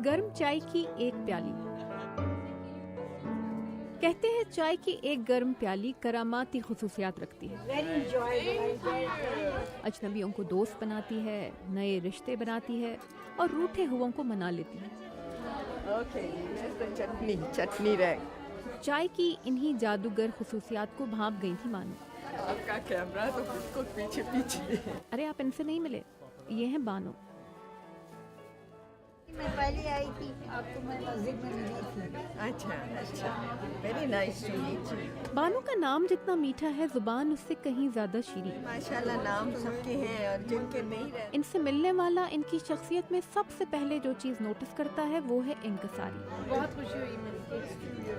گرم چائے کی ایک پیالی. کہتے ہیں چائے کی ایک گرم پیالی کراماتی خصوصیات رکھتی ہے. اجنبیوں کو دوست بناتی ہے، نئے رشتے بناتی ہے اور روٹھے ہوں کو منا لیتی ہے. چٹنی رہ چائے کی انہی جادوگر خصوصیات کو بھانپ گئی تھی بانو. آپ کا کیمرہ تو بالکل پیچھے. ارے آپ ان سے نہیں ملے، یہ ہیں بانو. میں پہلے آئی تھی، آپ کو میں مسجد میں ملی تھی. اچھا very nice to meet you. Bano کا نام جتنا میٹھا ہے زبان اس سے کہیں زیادہ شیریں. ماشاءاللہ نام سب کے ہیں اور جن کے نہیں رہتے. ان سے ملنے والا ان کی شخصیت میں سب سے پہلے جو چیز نوٹس کرتا ہے وہ ہے انکساری. بہت خوشی ہوئی مل کے.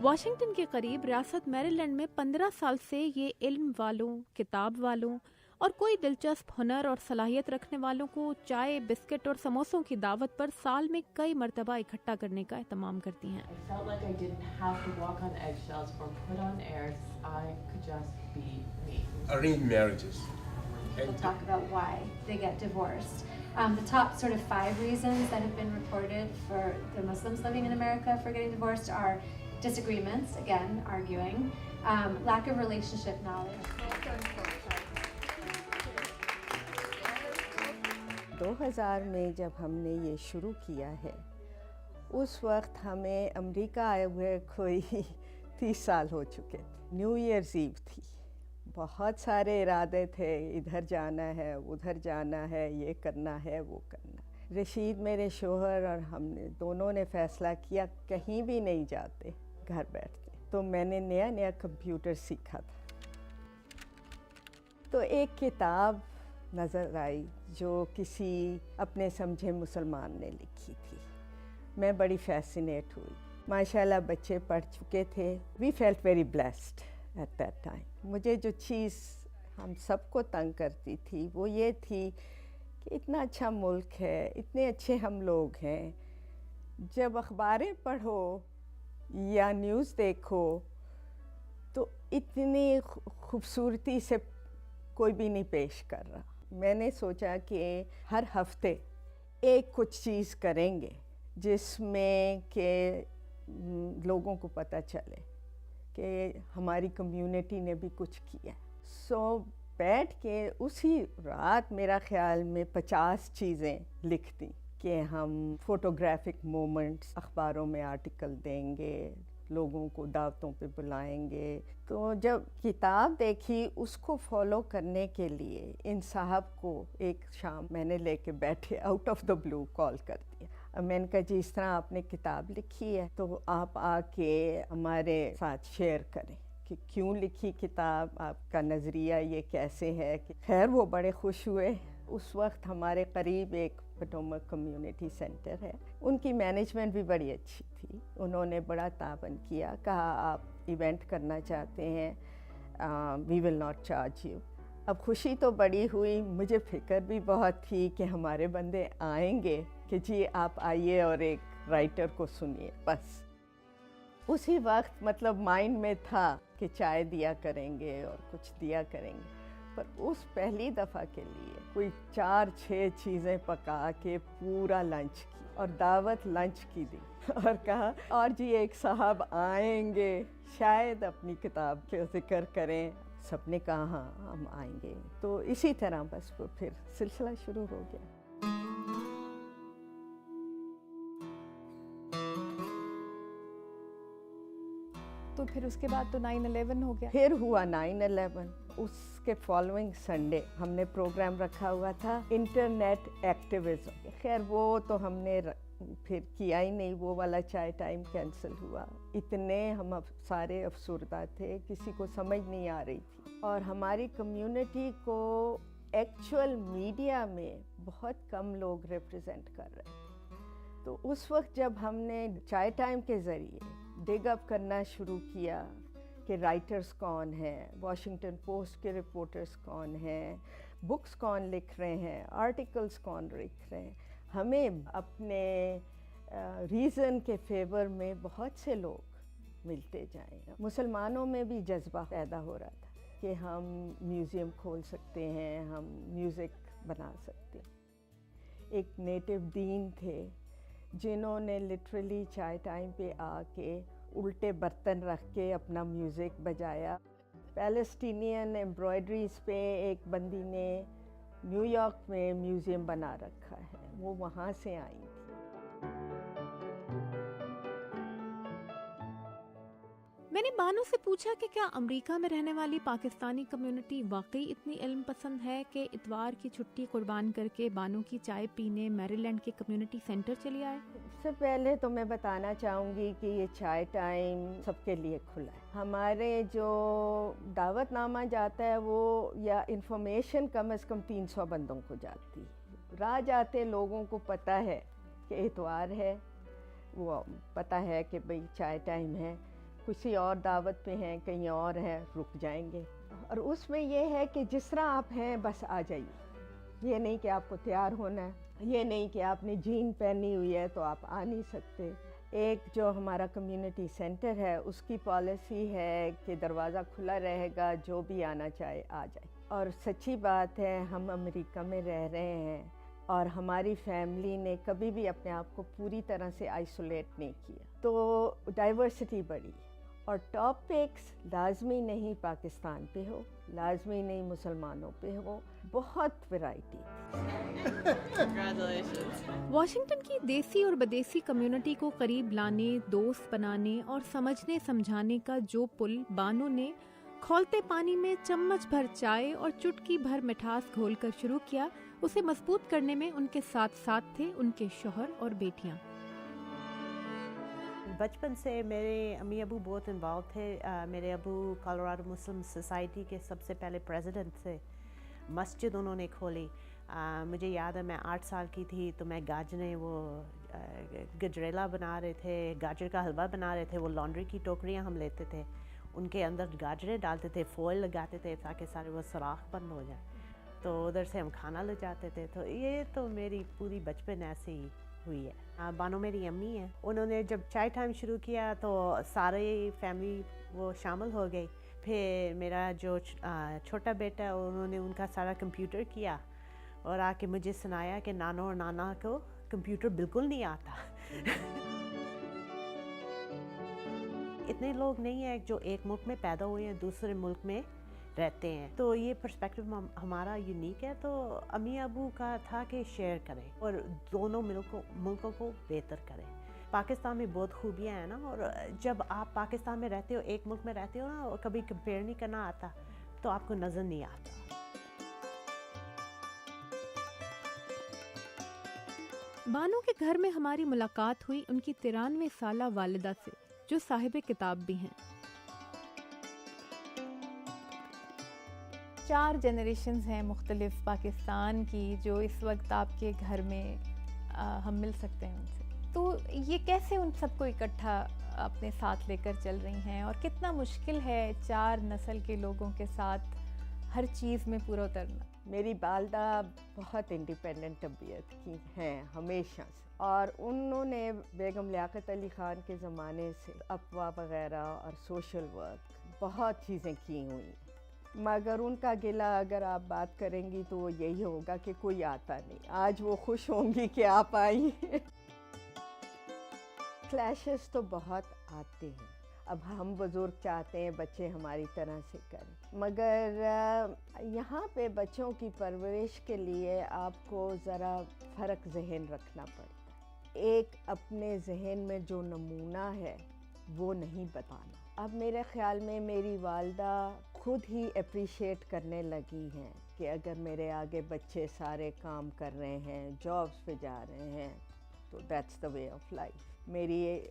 واشنگٹن کے قریب ریاست میری لینڈ میں 15 سال سے یہ علم والوں، کتاب والوں اور کوئی دلچسپ ہنر اور صلاحیت رکھنے والوں کو چائے، بسکٹ اور سموسوں کی دعوت پر سال میں کئی مرتبہ اکٹھا کرنے کا اہتمام کرتی ہیں. Arranged marriages. We'll talk about why they get divorced. The top sort of 5 reasons that have been reported for the Muslims living in America for getting divorced are disagreements, again, arguing, lack of relationship knowledge. 2000 میں جب ہم نے یہ شروع کیا ہے، اس وقت ہمیں امریکہ آئے ہوئے کوئی 30 سال ہو چکے تھے. نیو ایئرز ایو تھی، بہت سارے ارادے تھے، ادھر جانا ہے، ادھر جانا ہے، یہ کرنا ہے، وہ کرنا. رشید میرے شوہر اور ہم نے دونوں نے فیصلہ کیا کہیں بھی نہیں جاتے، گھر بیٹھتے. تو میں نے نیا کمپیوٹر سیکھا تھا، تو ایک کتاب نظر آئی جو کسی اپنے سمجھے مسلمان نے لکھی تھی. میں بڑی فیسینیٹ ہوئی. ماشاءاللہ بچے پڑھ چکے تھے. We felt very blessed at that time. مجھے جو چیز ہم سب کو تنگ کرتی تھی وہ یہ تھی کہ اتنا اچھا ملک ہے، اتنے اچھے ہم لوگ ہیں، جب اخباریں پڑھو یا نیوز دیکھو تو اتنی خوبصورتی سے کوئی بھی نہیں پیش کر رہا. میں نے سوچا کہ ہر ہفتے ایک کچھ چیز کریں گے جس میں کہ لوگوں کو پتہ چلے کہ ہماری کمیونٹی نے بھی کچھ کیا. سو بیٹھ کے اسی رات میرا خیال میں 50 چیزیں لکھ دیں کہ ہم فوٹوگرافک مومنٹس اخباروں میں آرٹیکل دیں گے، لوگوں کو دعوتوں پہ بلائیں گے. تو جب کتاب دیکھی اس کو فالو کرنے کے لیے ان صاحب کو ایک شام میں نے لے کے بیٹھے آؤٹ آف دا بلو کال کر دیا. میں نے کہا جی اس طرح آپ نے کتاب لکھی ہے تو آپ آ کے ہمارے ساتھ شیئر کریں کہ کیوں لکھی کتاب، آپ کا نظریہ یہ کیسے ہے. کہ خیر وہ بڑے خوش ہوئے. اس وقت ہمارے قریب ایک پٹومک کمیونٹی سینٹر ہے، ان کی مینجمنٹ بھی بڑی اچھی تھی. انہوں نے بڑا تعاون کیا، کہا آپ ایونٹ کرنا چاہتے ہیں، وی ول ناٹ چارج یو. اب خوشی تو بڑی ہوئی، مجھے فکر بھی بہت تھی کہ ہمارے بندے آئیں گے کہ جی آپ آئیے اور ایک رائٹر کو سنیے. بس اسی وقت مطلب مائنڈ میں تھا کہ چائے دیا کریں گے اور کچھ دیا کریں گے. پر اس پہلی دفعہ کے لیے کوئی 4-6 چیزیں پکا کے پورا لنچ کی اور دعوت لنچ کی دی اور کہا اور جی ایک صاحب آئیں گے شاید اپنی کتاب کے ذکر کریں. سب نے کہا ہاں ہم آئیں گے. تو اسی طرح بس وہ پھر سلسلہ شروع ہو گیا. تو پھر اس کے بعد تو 9/11 ہو گیا. پھر ہوا 9/11. اس کے فالوئنگ سنڈے ہم نے پروگرام رکھا ہوا تھا انٹرنیٹ ایکٹیویزم. خیر وہ تو ہم نے پھر کیا ہی نہیں، وہ والا چائے ٹائم کینسل ہوا. اتنے ہم سارے افسردہ تھے، کسی کو سمجھ نہیں آ رہی تھی. اور ہماری کمیونٹی کو ایکچوئل میڈیا میں بہت کم لوگ ریپرزینٹ کر رہے تھے. تو اس وقت جب ہم نے چائے ٹائم کے ذریعے ڈگ اپ کرنا شروع کیا کہ رائٹرز کون ہیں، واشنگٹن پوسٹ کے رپورٹرز کون ہیں، بکس کون لکھ رہے ہیں، آرٹیکلز کون لکھ رہے ہیں، ہمیں اپنے ریزن کے فیور میں بہت سے لوگ ملتے جائیں. مسلمانوں میں بھی جذبہ پیدا ہو رہا تھا کہ ہم میوزیم کھول سکتے ہیں، ہم میوزک بنا سکتے ہیں. ایک نیٹو دین تھے जिन्होंने लिटरली चाय टाइम पे आके उल्टे बर्तन रख के अपना म्यूज़िक बजाया। पैलेस्टीनियन एम्ब्रॉयडरीज पे एक बंदी ने न्यूयॉर्क में म्यूज़ियम बना रखा है, वो वहाँ से आई थी। मैंने बानो से पूछा कि क्या अमेरिका में रहने वाली पाकिस्तानी कम्युनिटी वाकई इतनी इल्म पसंद है कि इतवार की छुट्टी कुर्बान करके बानो की चाय पीने मैरीलैंड के कम्युनिटी सेंटर चली आए। सबसे पहले तो मैं बताना चाहूँगी कि ये चाय टाइम सबके लिए खुला है। हमारे जो दावतनामा जाता है वो या इंफॉर्मेशन कम से कम 300 बंदों को जाती है। राह जाते लोगों को पता है कि इतवार है, वो पता है कि भाई चाय टाइम है, किसी और दावत पे हैं, कहीं और हैं, रुक जाएंगे। और उसमें ये है कि जिस तरह आप हैं बस आ जाइए। ये नहीं कि आपको तैयार होना है, ये नहीं कि आपने जीन पहनी हुई है तो आप आ नहीं सकते। एक जो हमारा कम्युनिटी सेंटर है उसकी पॉलिसी है कि दरवाज़ा खुला रहेगा, जो भी आना चाहे आ जाए। और सच्ची बात है, हम अमेरिका में रह रहे हैं और हमारी फैमिली ने कभी भी अपने आप को पूरी तरह से आइसोलेट नहीं किया, तो डाइवर्सिटी बढ़ी। और टॉपिक्स लाजमी नहीं पाकिस्तान पे हो, लाजमी नहीं मुसलमानों पे हो, बहुत वैरायटी। वॉशिंगटन की देसी और बदेसी कम्युनिटी को करीब लाने, दोस्त बनाने और समझने समझाने का जो पुल बानो ने खौलते पानी में चम्मच भर चाय और चुटकी भर मिठास घोलकर शुरू किया, उसे मजबूत करने में उनके साथ साथ थे उनके शौहर और बेटियां। बचपन से मेरे अम्मी अबू बहुत इन्वॉल्व थे। मेरे अबू कोलोराडो मुस्लिम सोसाइटी के सबसे पहले प्रेसिडेंट थे। मस्जिद उन्होंने खोली। मुझे याद है मैं 8 साल की थी तो मैं गाजरें वो गजरेला बना रहे थे, गाजर का हलवा बना रहे थे। वो लॉन्ड्री की टोकरियाँ हम लेते थे, उनके अंदर गाजरें डालते थे, फॉइल लगाते थे ताकि सारे वो सुराख बंद हो जाए, तो उधर से हम खाना ले जाते थे। तो ये तो मेरी पूरी बचपन ऐसे ही हुई है। बानो मेरी अम्मी है, उन्होंने जब चाय टाइम शुरू किया तो सारे फैमिली वो शामिल हो गई। फिर मेरा जो छोटा बेटा है उन्होंने उनका सारा कंप्यूटर किया और आके मुझे सुनाया कि नाना और नाना को कंप्यूटर बिल्कुल नहीं आता। इतने लोग नहीं हैं जो एक मुल्क में पैदा हुए हैं दूसरे मुल्क में रहते हैं, तो ये पर्सपेक्टिव हमारा यूनिक है। तो अम्मी अबू का था कि शेयर करें और दोनों मुल्कों को बेहतर करें। पाकिस्तान में बहुत खूबियाँ हैं ना, और जब आप पाकिस्तान में रहते हो, एक मुल्क में रहते हो ना, और कभी कंपेयर नहीं करना आता तो आपको नज़र नहीं आता। बानो के घर में हमारी मुलाकात हुई उनकी 93 साला वालिदा से, जो साहिब किताब भी हैं। 4 जनरेशन्स हैं मुख्तलिफ पाकिस्तान की जो इस वक्त आपके घर में हम मिल सकते हैं उनसे। तो ये कैसे उन सबको इकट्ठा अपने साथ लेकर चल रही हैं, और कितना मुश्किल है 4 नस्ल के लोगों के साथ हर चीज़ में पूरा उतरना? मेरी वालदा बहुत इंडिपेंडेंट तबीयत की हैं हमेशा से, और उन्होंने बेगम लियाकत अली ख़ान के ज़माने से अफ़वाह वग़ैरह और सोशल वर्क बहुत चीज़ें की हुई। मगर उनका गिला अगर आप बात करेंगी तो यही होगा कि कोई आता नहीं। आज वो खुश होंगी कि आप आई। क्लैशेस तो बहुत आते हैं। अब हम बुज़ुर्ग चाहते हैं बच्चे हमारी तरह से करें, मगर यहाँ पे बच्चों की परवरिश के लिए आपको ज़रा फ़र्क ज़हन रखना पड़ता है। एक अपने जहन में जो नमूना है वो नहीं बताना। अब मेरे ख़्याल में मेरी वालदा खुद ही अप्रिशिएट करने लगी हैं कि अगर मेरे आगे बच्चे सारे काम कर रहे हैं, जॉब्स पे जा रहे हैं, तो that's the way of life. मेरी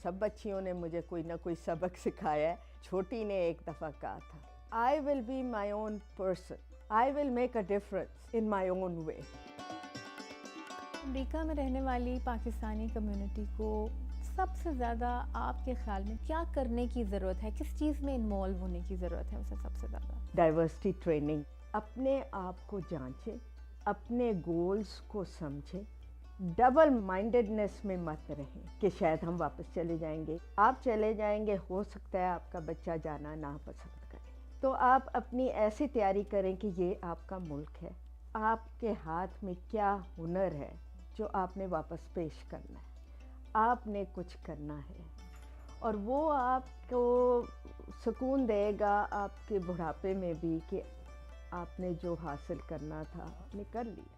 सब बच्चियों ने मुझे कोई ना कोई सबक सिखाया है। छोटी ने एक दफ़ा कहा था, I will be my own person, I will make a difference in my own way. America में रहने वाली पाकिस्तानी कम्युनिटी को सबसे ज़्यादा आपके ख्याल में क्या करने की ज़रूरत है, किस चीज़ में इन्वॉल्व होने की ज़रूरत है उसे सबसे ज़्यादा? Diversity training. अपने आप को जांचें, अपने गोल्स को समझें, डबल माइंडेडनेस में मत रहें कि शायद हम वापस चले जाएंगे। आप चले जाएंगे, हो सकता है आपका बच्चा जाना ना पसंद करे, तो आप अपनी ऐसी तैयारी करें कि ये आपका मुल्क है, आपके हाथ में क्या हुनर है जो आपने वापस पेश करना है। आपने कुछ करना है और वो आपको सुकून देगा आपके बुढ़ापे में भी कि आपने जो हासिल करना था आपने कर लिया।